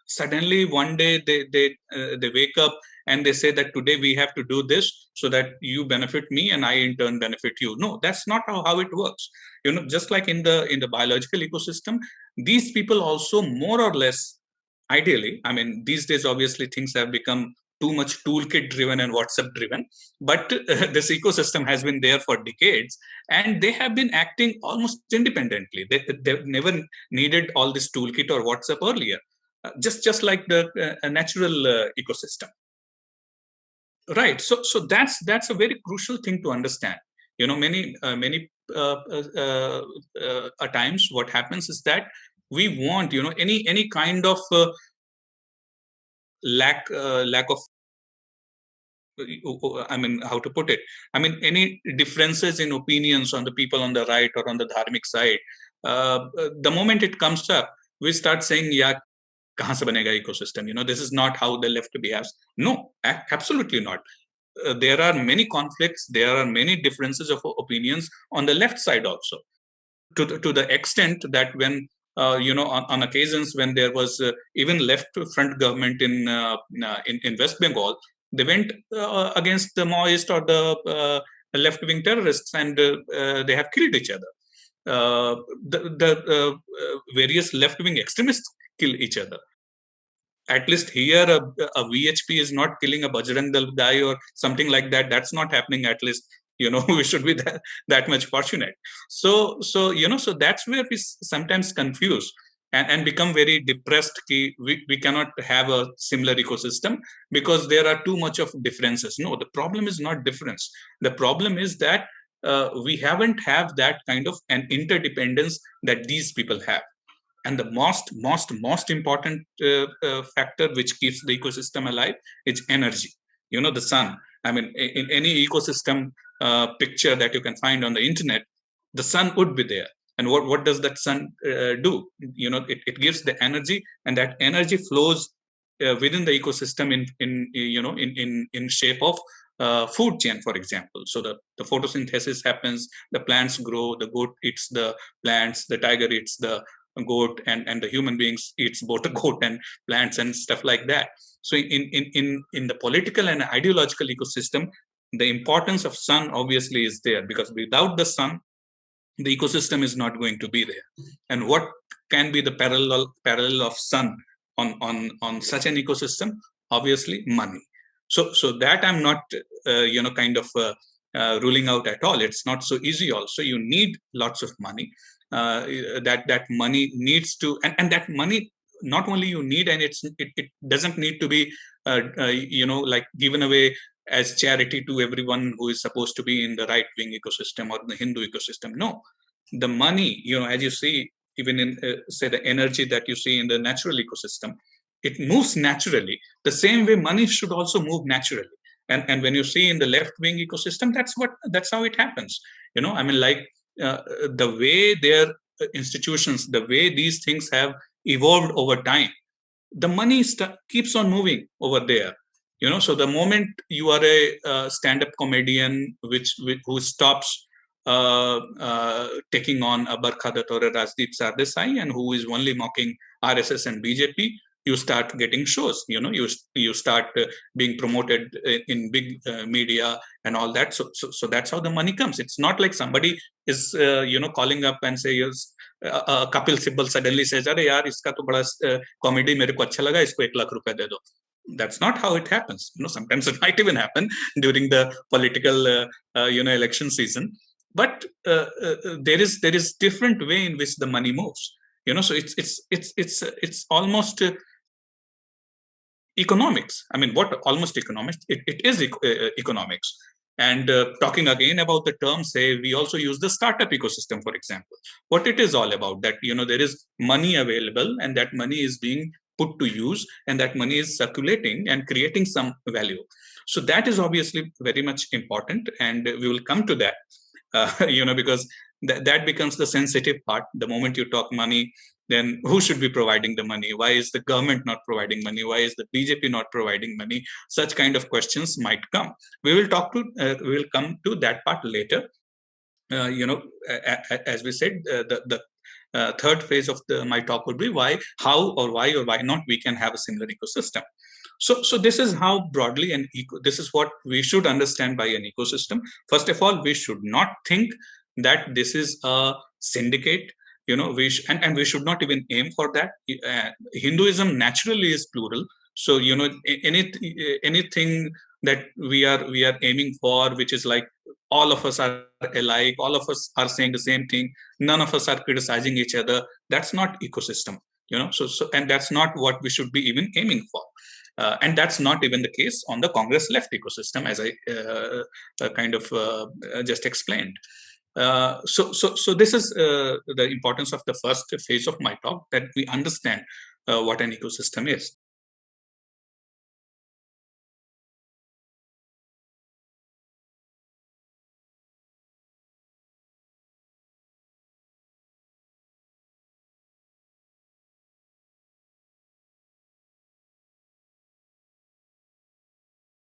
suddenly one day they wake up and they say that today we have to do this so that you benefit me and I in turn benefit you. No, that's not how it works. Just like in the biological ecosystem, these people also more or less, ideally, I mean, these days obviously things have become too much toolkit driven and WhatsApp driven, but this ecosystem has been there for decades, and they have been acting almost independently. They've never needed all this toolkit or WhatsApp earlier, just like the natural ecosystem. Right. So that's a very crucial thing to understand. Many at times what happens is that we want any kind of lack of, I mean, how to put it? I mean, any differences in opinions on the people on the right or on the dharmic side, the moment it comes up, we start saying, yeah, kahan se banega ecosystem? This is not how the left behaves. No, absolutely not. There are many conflicts. There are many differences of opinions on the left side also. To the extent that when on occasions when there was even left front government in West Bengal, they went against the Maoist or the left wing terrorists, and they have killed each other. The various left wing extremists kill each other. At least here, a VHP is not killing a Bajrang Dal guy or something like that. That's not happening. At least we should be that much fortunate. So that's where we sometimes confuse and become very depressed. We cannot have a similar ecosystem because there are too much of differences. No, the problem is not difference. The problem is that we haven't have that kind of an interdependence that these people have. And the most important factor which keeps the ecosystem alive is energy. The sun. I mean, in any ecosystem picture that you can find on the internet, the sun would be there. And what does that sun do? It gives the energy, and that energy flows within the ecosystem in shape of food chain, for example. So the photosynthesis happens, the plants grow, the goat eats the plants, the tiger eats the goat, and the human beings eats both the goat and plants and stuff like that. So in the political and ideological ecosystem, the importance of sun obviously is there, because without the sun, the ecosystem is not going to be there. And what can be the parallel of sun on such an ecosystem? Obviously money. So that I'm not kind of ruling out at all. It's not so easy. Also, you need lots of money. That money needs to, and that money not only you need, and it doesn't need to be like given away as charity to everyone who is supposed to be in the right wing ecosystem or the Hindu ecosystem. No, the money, as you see, even in say the energy that you see in the natural ecosystem, it moves naturally. The same way money should also move naturally. And when you see in the left wing ecosystem, that's how it happens. I mean, like the way their institutions, the way these things have evolved over time, the money keeps on moving over there. So the moment you are a stand-up comedian who stops taking on a Barkha Dutt or a Rajdeep Sardesai, and who is only mocking RSS and BJP, you start getting shows. You start being promoted in big media and all that. So that's how the money comes. It's not like somebody is calling up and say, Kapil Sibal suddenly says, "Arey yaar, iska to bada comedy mere ko acha laga, isko 1 lakh rupees de do." That's not how it happens. Sometimes it might even happen during the political election season. But there is different way in which the money moves. So it's almost economics. I mean, what almost economics? It is economics. And talking again about the term, say, we also use the startup ecosystem, for example. What it is all about, that there is money available, and that money is being put to use, and that money is circulating and creating some value. So that is obviously very much important, and we will come to that. Because that becomes the sensitive part. The moment you talk money, then who should be providing the money? Why is the government not providing money? Why is the BJP not providing money? Such kind of questions might come. We will come to that part later. As we said, the third phase of my talk would be how or why not we can have a similar ecosystem. So this is how broadly this is what we should understand by an ecosystem. First of all, we should not think that this is a syndicate. And we should not even aim for that. Hinduism naturally is plural, so anything that we are aiming for, which is like all of us are alike, all of us are saying the same thing, none of us are criticizing each other, that's not ecosystem. And that's not what we should be even aiming for. And that's not even the case on the Congress left ecosystem, as I kind of just explained. So this is the importance of the first phase of my talk, that we understand what an ecosystem is.